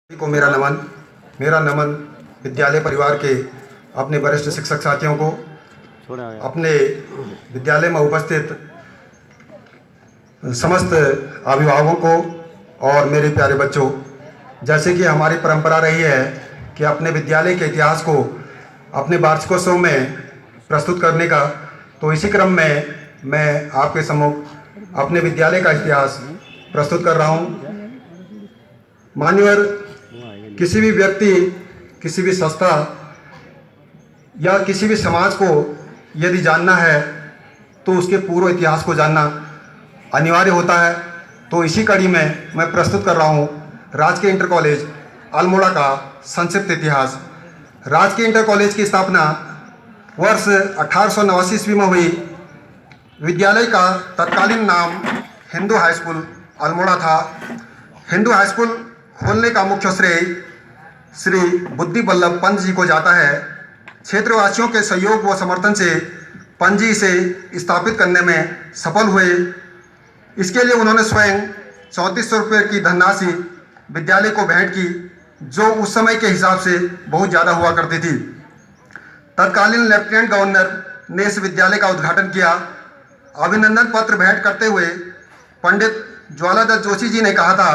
को मेरा नमन विद्यालय परिवार के अपने वरिष्ठ शिक्षक साथियों को, अपने विद्यालय में उपस्थित समस्त अभिभावकों को और मेरे प्यारे बच्चों। जैसे कि हमारी परंपरा रही है कि अपने विद्यालय के इतिहास को अपने वार्षिकोत्सव में प्रस्तुत करने का, तो इसी क्रम में मैं आपके सम्मुख अपने विद्यालय का इतिहास प्रस्तुत कर रहा हूँ। मान्यवर, किसी भी व्यक्ति, किसी भी संस्था या किसी भी समाज को यदि जानना है तो उसके पूर्व इतिहास को जानना अनिवार्य होता है। तो इसी कड़ी में मैं प्रस्तुत कर रहा हूँ राजकीय इंटर कॉलेज अल्मोड़ा का संक्षिप्त इतिहास। राजकीय इंटर कॉलेज की स्थापना वर्ष 1889 ईस्वी में हुई। विद्यालय का तत्कालीन नाम हिंदू हाई स्कूल अल्मोड़ा था। हिंदू हाई स्कूल खोलने का मुख्य श्रेय श्री बुद्धि वल्लभ पंत जी को जाता है। क्षेत्रवासियों के सहयोग व समर्थन से पंत जी इसे स्थापित करने में सफल हुए। इसके लिए उन्होंने स्वयं 3400 रुपये की धनराशि विद्यालय को भेंट की, जो उस समय के हिसाब से बहुत ज़्यादा हुआ करती थी। तत्कालीन लेफ्टिनेंट गवर्नर ने इस विद्यालय का उद्घाटन किया। अभिनंदन पत्र भेंट करते हुए पंडित ज्वालादत्त जोशी जी ने कहा था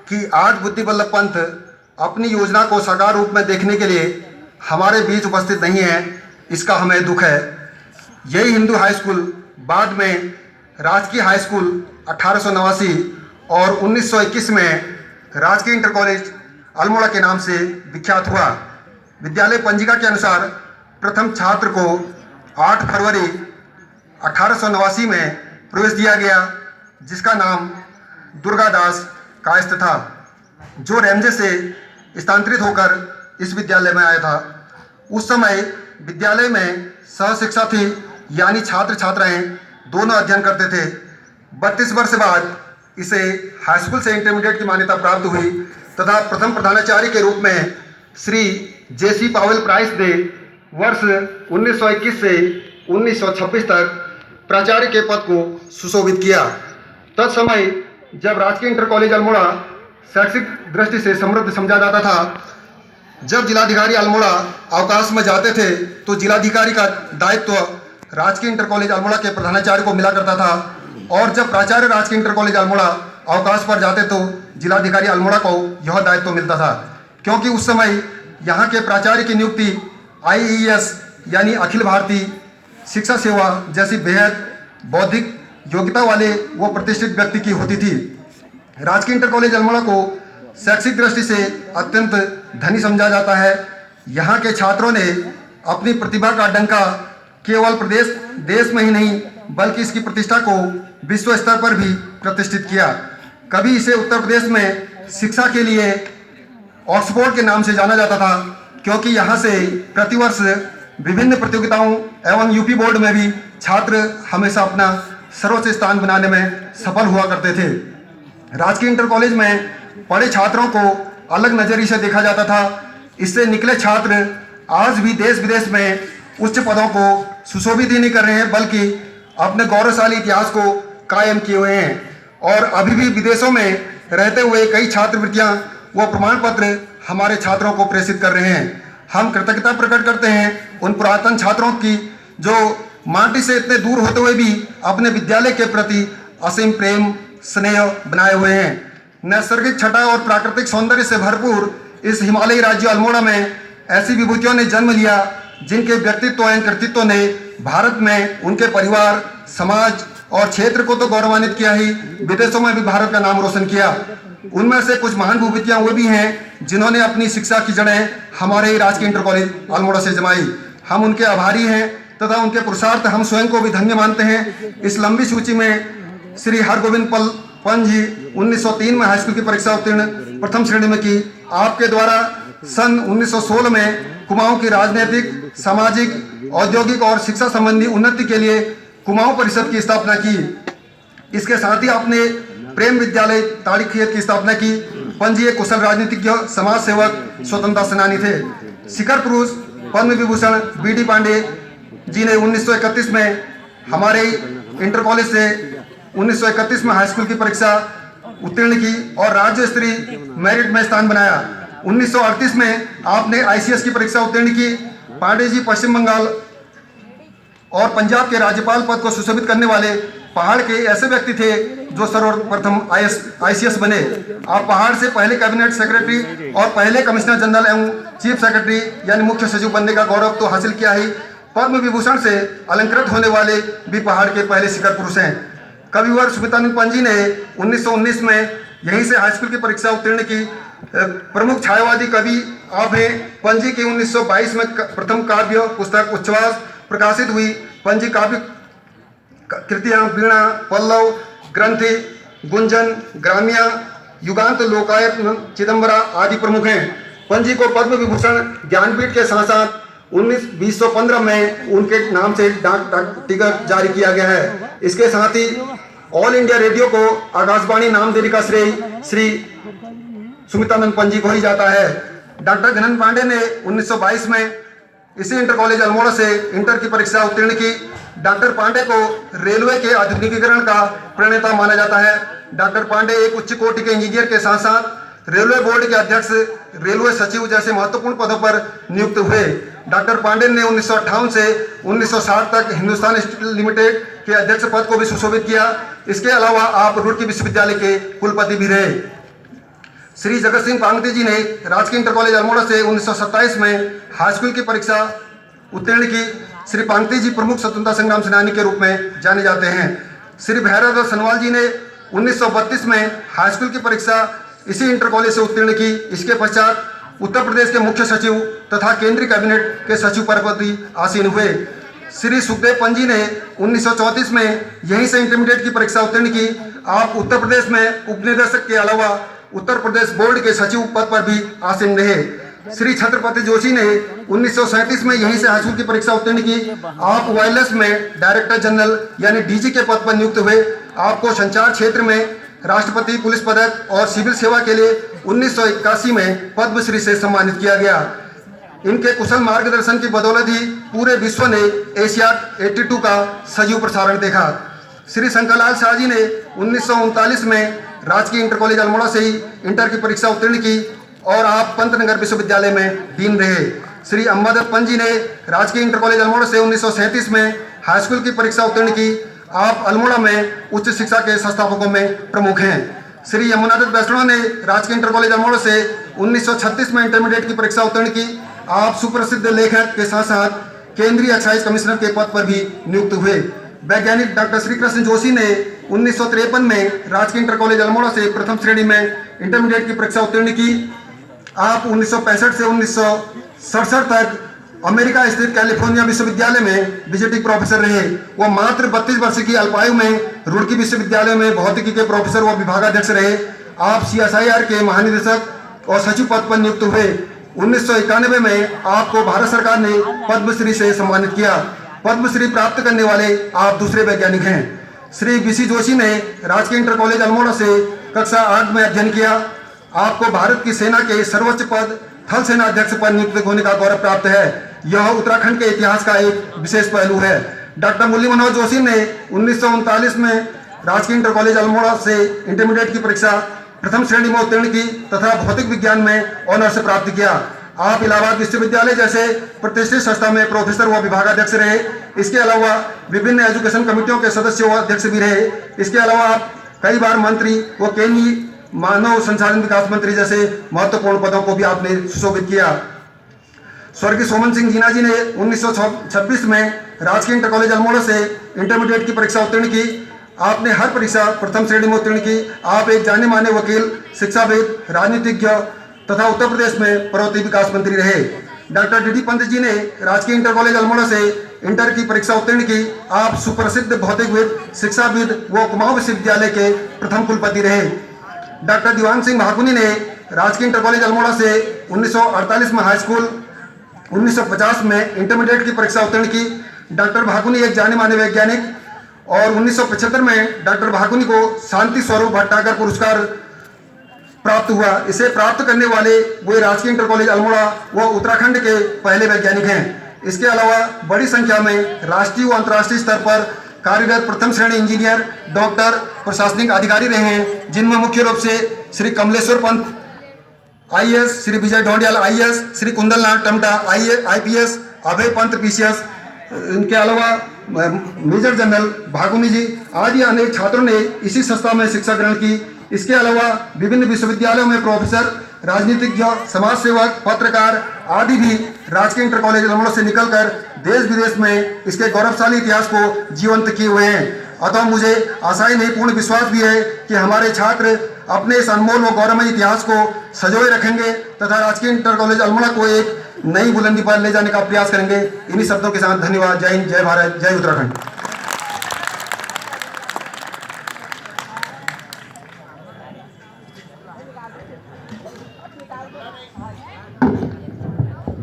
कि आज बुद्धि वल्लभ पंत अपनी योजना को साकार रूप में देखने के लिए हमारे बीच उपस्थित नहीं है, इसका हमें दुख है। यही हिंदू हाई स्कूल बाद में राजकीय हाई स्कूल 1889 और 1921 में राजकीय इंटर कॉलेज अल्मोड़ा के नाम से विख्यात हुआ। विद्यालय पंजिका के अनुसार प्रथम छात्र को 8 फरवरी 1889 में प्रवेश दिया गया, जिसका नाम दुर्गादास कायस्थ था, जो रेमजे से स्थानांतरित होकर इस विद्यालय में आया था। उस समय विद्यालय में सहशिक्षा थी, यानी छात्र छात्राएं दोनों अध्ययन करते थे। 32 वर्ष बाद इसे हाई स्कूल से इंटरमीडिएट की मान्यता प्राप्त हुई तथा प्रथम प्रधानाचार्य के रूप में श्री जेसी पावेल प्राइस ने वर्ष 1921 से 1926 तक प्राचार्य के पद को सुशोभित किया। तत्समय जब राजकीय इंटर कॉलेज अल्मोड़ा शैक्षिक दृष्टि से समृद्ध समझा जाता था, जब जिलाधिकारी अल्मोड़ा अवकाश में जाते थे तो जिलाधिकारी का दायित्व राजकीय इंटर कॉलेज अल्मोड़ा के प्रधानाचार्य को मिला करता था, और जब प्राचार्य राजकीय इंटर कॉलेज अल्मोड़ा अवकाश पर जाते तो जिलाधिकारी अल्मोड़ा को यह दायित्व मिलता था, क्योंकि उस समय यहाँ के प्राचार्य की नियुक्ति IES यानी अखिल भारतीय शिक्षा सेवा जैसी बेहद बौद्धिक योग्यता वाले वो प्रतिष्ठित व्यक्ति की होती थी। राजकीय इंटर कॉलेज अल्मोड़ा को शैक्षिक दृष्टि से अत्यंत धनी समझा जाता है। यहाँ के छात्रों ने अपनी प्रतिभा का डंका केवल देश में ही नहीं बल्कि इसकी प्रतिष्ठा को विश्व स्तर पर भी प्रतिष्ठित किया। कभी इसे उत्तर प्रदेश में शिक्षा के लिए ऑक्सफोर्ड के नाम से जाना जाता था, क्योंकि यहाँ से प्रतिवर्ष विभिन्न प्रतियोगिताओं एवं यूपी बोर्ड में भी छात्र हमेशा अपना सर्वोच्च स्थान बनाने में सफल हुआ करते थे। राजकीय इंटर कॉलेज में पढ़े छात्रों को अलग नजरिए से देखा जाता था। इससे निकले छात्र आज भी देश विदेश में उच्च पदों को सुशोभित ही नहीं कर रहे हैं, बल्कि अपने गौरवशाली इतिहास को कायम किए हुए हैं। और अभी भी विदेशों में रहते हुए कई छात्रवृत्तियां व प्रमाण पत्र हमारे छात्रों को प्रेषित कर रहे हैं। हम कृतज्ञता प्रकट करते हैं उन पुरातन छात्रों की जो माटी से इतने दूर होते हुए भी अपने विद्यालय के प्रति असीम प्रेम स्नेह बनाए हुए हैं। नैसर्गिक छटा और प्राकृतिक सौंदर्य से भरपूर इस हिमालयी राज्य अल्मोड़ा में ऐसी विभूतियों ने जन्म लिया, जिनके व्यक्तित्व एवं कृतित्व ने भारत में उनके परिवार, समाज और क्षेत्र को तो गौरवान्वित किया ही, विदेशों में भी भारत का नाम रोशन किया। उनमें से कुछ महान विभूतियां वो भी हैं जिन्होंने अपनी शिक्षा की जड़ें हमारे ही राजकीय इंटर कॉलेज अल्मोड़ा से जमाई। हम उनके आभारी हैं तथा उनके पुरुषार्थ हम स्वयं को भी धन्य मानते हैं। इस लंबी सूची में श्री हरगोविंद पंत जी 1903 में हाई स्कूल की परीक्षा उत्तीर्ण प्रथम श्रेणी में की। आपके द्वारा सन 1916 में कुमाऊं की राजनीतिक, सामाजिक, औद्योगिक और शिक्षा संबंधी उन्नति के लिए कुमाऊं परिषद की स्थापना की। इसके साथ ही आपने प्रेम विद्यालय ताड़ीखेत की स्थापना की। पंत जी एक कुशल राजनीतिज्ञ, समाज सेवक, स्वतंत्रता सेनानी थे। शिखर पुरुष पद्म विभूषण BD पांडे जी ने 1931 में हमारे इंटर कॉलेज से 1931 में हाई स्कूल की परीक्षा उत्तीर्ण की और राज्य स्तरीय मेरिट में स्थान बनाया। 1938 में आपने ICS की परीक्षा उत्तीर्ण की। पांडे जी पश्चिम बंगाल और पंजाब के राज्यपाल पद को सुशोभित करने वाले पहाड़ के ऐसे व्यक्ति थे जो सर्वप्रथम ICS बने। आप पहाड़ से पहले कैबिनेट सेक्रेटरी और पहले कमिश्नर जनरल एवं चीफ सेक्रेटरी यानी मुख्य सचिव बनने का गौरव तो हासिल किया ही, पद्म विभूषण से अलंकृत होने वाले भी पहाड़ के पहले शिखर पुरुष हैं। कविवर सुमित्रानंद पंजी ने 1919 में यहीं से हाई स्कूल की परीक्षा उत्तीर्ण की। प्रमुख छायावादी कवि आप हैं। पंजी की 1922 में प्रथम काव्य पुस्तक उच्छ्वास प्रकाशित हुई। पंजी काव्य कृतियां वीणा, पल्लव, ग्रंथि, गुंजन, ग्राम्या, युगांत, लोकायत, चिदंबरा आदि प्रमुख हैं। पंजी को पद्म विभूषण ज्ञानपीठ के साथ साथ 2015 में उनके नाम से डाक टिकट जारी किया गया है। इसके साथ ही ऑल इंडिया रेडियो को आकाशवाणी नाम देने का श्रेय श्री सुमित्रानंद पंजी को ही जाता है। डॉक्टर धनन पांडे ने 1922 में इसी इंटर कॉलेज अल्मोड़ा से इंटर की परीक्षा उत्तीर्ण की। डॉक्टर पांडे को रेलवे के आधुनिकीकरण का प्रणेता माना जाता है। डॉक्टर पांडे एक उच्च कोटि के इंजीनियर के साथ साथ रेलवे बोर्ड के अध्यक्ष, रेलवे सचिव जैसे महत्वपूर्ण पदों पर नियुक्त हुए। डॉक्टर पांडे ने 1958 से 1960 तक हिंदुस्तान स्टील लिमिटेड के अध्यक्ष पद को भी सुशोभित किया। इसके अलावा आप रुड़की विश्वविद्यालय के कुलपति भी रहे। श्री जगत सिंह पांगती जी ने राजकीय इंटर कॉलेज अल्मोड़ा से 1927 में हाई स्कूल की परीक्षा उत्तीर्ण की। श्री पांगती जी प्रमुख स्वतंत्रता संग्राम सेनानी के रूप में जाने जाते हैं। श्री भैरव सनवाल जी ने 1932 में हाई स्कूल की परीक्षा इसी इंटर कॉलेज से उत्तीर्ण की। इसके पश्चात उत्तर प्रदेश के मुख्य सचिव तथा केंद्रीय कैबिनेट के सचिव पद पर भी आसीन हुए। श्री सुखदेव पंजी ने 1934 में यहीं से इंटरमीडिएट की परीक्षा उत्तीर्ण की। आप उत्तर प्रदेश में उपनिदेशक के अलावा उत्तर प्रदेश बोर्ड के सचिव पद पर भी आसीन रहे। श्री छत्रपति जोशी ने 1937 में यहीं से हाई स्कूल की परीक्षा उत्तीर्ण की। आप वायरलेस में डायरेक्टर जनरल यानी DG के पद पर नियुक्त हुए। आपको संचार क्षेत्र में राष्ट्रपति पुलिस पदक और सिविल सेवा के लिए 1981 में पद्मश्री से सम्मानित किया गया। इनके कुशल मार्गदर्शन की बदौलत ही पूरे विश्व ने एशियाड 82 का सजीव प्रसारण देखा। श्री शंकरलाल शाह जी ने 1939 में राजकीय इंटर कॉलेज अल्मोड़ा से ही इंटर की परीक्षा उत्तीर्ण की और आप पंतनगर विश्वविद्यालय में डीन रहे। श्री अंबादत्त पंजी ने राजकीय इंटर कॉलेज अल्मोड़ा से 1937 में हाई स्कूल की परीक्षा उत्तीर्ण की। आप अल्मोड़ा में उच्च शिक्षा के संस्थापकों में प्रमुख हैं। श्री यमुनादत्त वैष्णव ने राजकीय इंटर कॉलेज अल्मोड़ा से 1936 में इंटरमीडिएट की परीक्षा उत्तीर्ण की। आप सुप्रसिद्ध लेखक के साथ साथ केंद्रीय एक्साइज कमिश्नर के पद पर भी नियुक्त हुए। वैज्ञानिक डॉक्टर श्री कृष्ण जोशी ने 1953 में राजकीय इंटर कॉलेज अल्मोड़ा से प्रथम श्रेणी में इंटरमीडिएट की परीक्षा उत्तीर्ण की। आप 1965 से 1967 तक अमेरिका स्थित कैलिफोर्निया विश्वविद्यालय में विजिटिंग प्रोफेसर रहे। वो मात्र 32 वर्ष की अल्पायु में रुड़की विश्वविद्यालय में भौतिकी के प्रोफेसर व विभागाध्यक्ष रहे। आप CSIR के महानिदेशक और सचिव पद पर नियुक्त हुए। 1991 में आपको भारत सरकार ने पद्मश्री से सम्मानित किया। पद्मश्री प्राप्त करने वाले आप दूसरे वैज्ञानिक हैं। श्री BC जोशी ने राजकीय इंटर कॉलेज अल्मोड़ा से कक्षा 8 में अध्ययन किया। आपको भारत की सेना के सर्वोच्च पद थल सेना अध्यक्ष पर नियुक्त होने का गौरव प्राप्त है। यह उत्तराखंड के इतिहास का एक विशेष पहलू है। डॉक्टर मुरली मनोहर जोशी ने 1939 में राजकीय इंटर कॉलेज अल्मोड़ा से इंटरमीडिएट की परीक्षा प्रथम श्रेणी में उत्तीर्ण की तथा भौतिक विज्ञान में ऑनर्स प्राप्त किया। आप इलाहाबाद विश्वविद्यालय जैसे प्रतिष्ठित संस्था में प्रोफेसर व विभागाध्यक्ष रहे। इसके अलावा विभिन्न एजुकेशन कमेटियों के सदस्य व अध्यक्ष भी रहे। इसके अलावा आप कई बार मंत्री व केंद्रीय मानव संसाधन विकास मंत्री जैसे महत्वपूर्ण पदों को भी आपने सुशोभित किया। स्वर्गीय सोमन सिंह जीना जी ने 1926 में राजकीय इंटर कॉलेज अल्मोड़ा से इंटरमीडिएट की परीक्षा उत्तीर्ण की। आपने हर परीक्षा प्रथम श्रेणी में उत्तीर्ण की। आप एक जाने माने वकील, शिक्षाविद, राजनीतिज्ञ तथा उत्तर प्रदेश में पर्वतीय विकास मंत्री रहे। डॉक्टर DD पंत जी ने राजकीय इंटर कॉलेज अल्मोड़ा से इंटर की परीक्षा उत्तीर्ण की। आप सुप्रसिद्ध भौतिकविद, शिक्षाविद व कुमाऊं विश्वविद्यालय के प्रथम कुलपति रहे। डॉक्टर दीवान सिंह भाकुनी ने राजकीय इंटर कॉलेज अल्मोड़ा से 1948 में हाई स्कूल, 1950 में इंटरमीडिएट की परीक्षा उत्तीर्ण की। डॉक्टर भाकुनी एक जाने माने वैज्ञानिक और 1975 में डॉक्टर भाकुनी को शांति स्वरूप भट्टागर पुरस्कार प्राप्त हुआ। इसे प्राप्त करने वाले वे राजकीय इंटर कॉलेज अल्मोड़ा व उत्तराखंड के पहले वैज्ञानिक हैं। इसके अलावा बड़ी संख्या में राष्ट्रीय व अंतर्राष्ट्रीय स्तर पर कार्यरत प्रथम श्रेणी इंजीनियर, डॉक्टर, प्रशासनिक अधिकारी रहे हैं, जिनमें मुख्य रूप से श्री कमलेश्वर पंत आईएएस श्री विजय ढोंडियाल आईएएस, श्री कुंदल नाथ टमटा आईपीएस, अभय पंत पीसीएस, इनके अलावा मेजर जनरल भागुनी जी आदि अनेक छात्रों ने इसी संस्था में शिक्षा ग्रहण की। इसके अलावा विभिन्न विश्वविद्यालयों में प्रोफेसर, राजनीतिज्ञ, समाज सेवक, पत्रकार आदि भी राजकीय इंटर कॉलेज अल्मोड़ा से निकलकर देश विदेश में इसके गौरवशाली इतिहास को जीवंत किए हुए हैं। अतः मुझे आशा ही नहीं पूर्ण विश्वास भी है कि हमारे छात्र अपने इस अनमोल व गौरवमय इतिहास को सजोए रखेंगे तथा राजकीय इंटर कॉलेज अल्मोड़ा को एक नई बुलंदी पर ले जाने का प्रयास करेंगे। इन्हीं शब्दों के साथ धन्यवाद। जय हिंद, जय भारत, जय उत्तराखंड।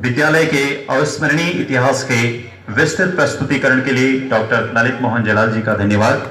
विद्यालय के अविस्मरणीय इतिहास के विस्तृत प्रस्तुतिकरण के लिए डॉक्टर ललित मोहन जलाल जी का धन्यवाद।